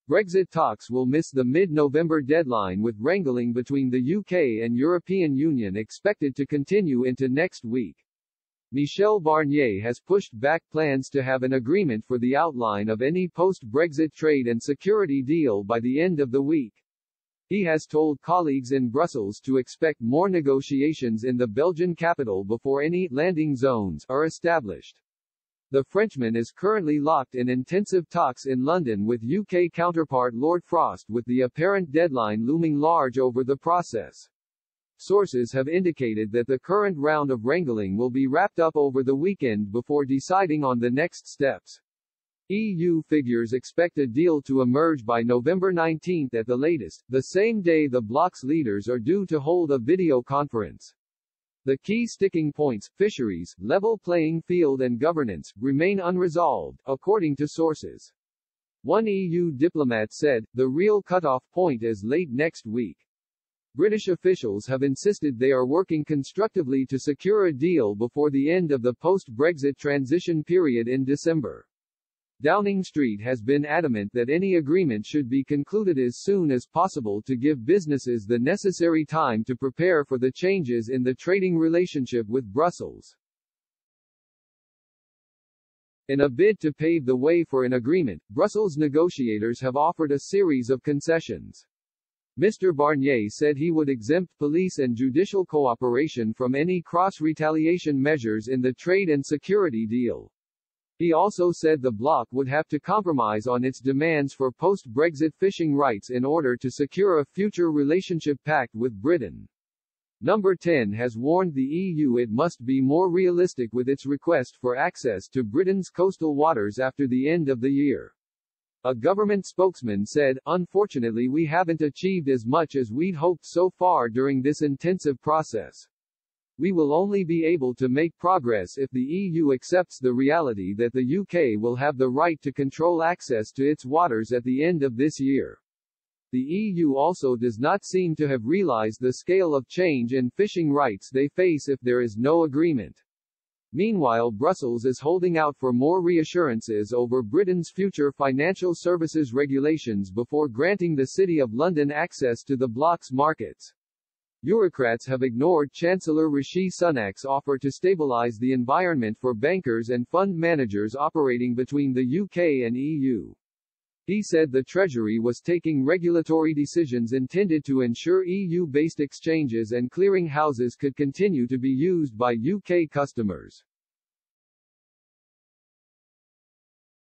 Brexit talks will miss the mid-November deadline, with wrangling between the UK and European Union expected to continue into next week. Michel Barnier has pushed back plans to have an agreement for the outline of any post-Brexit trade and security deal by the end of the week. He has told colleagues in Brussels to expect more negotiations in the Belgian capital before any landing zones are established. The Frenchman is currently locked in intensive talks in London with UK counterpart Lord Frost, with the apparent deadline looming large over the process. Sources have indicated that the current round of wrangling will be wrapped up over the weekend before deciding on the next steps. EU figures expect a deal to emerge by November 19 at the latest, the same day the bloc's leaders are due to hold a video conference. The key sticking points, fisheries, level playing field and governance, remain unresolved, according to sources. One EU diplomat said, the real cutoff point is late next week. British officials have insisted they are working constructively to secure a deal before the end of the post-Brexit transition period in December. Downing Street has been adamant that any agreement should be concluded as soon as possible to give businesses the necessary time to prepare for the changes in the trading relationship with Brussels. In a bid to pave the way for an agreement, Brussels negotiators have offered a series of concessions. Mr. Barnier said he would exempt police and judicial cooperation from any cross-retaliation measures in the trade and security deal. He also said the bloc would have to compromise on its demands for post-Brexit fishing rights in order to secure a future relationship pact with Britain. Number 10 has warned the EU it must be more realistic with its request for access to Britain's coastal waters after the end of the year. A government spokesman said, "Unfortunately, we haven't achieved as much as we'd hoped so far during this intensive process. We will only be able to make progress if the EU accepts the reality that the UK will have the right to control access to its waters at the end of this year." The EU also does not seem to have realized the scale of change in fishing rights they face if there is no agreement. Meanwhile, Brussels is holding out for more reassurances over Britain's future financial services regulations before granting the City of London access to the bloc's markets. Bureaucrats have ignored Chancellor Rishi Sunak's offer to stabilise the environment for bankers and fund managers operating between the UK and EU. He said the Treasury was taking regulatory decisions intended to ensure EU-based exchanges and clearing houses could continue to be used by UK customers.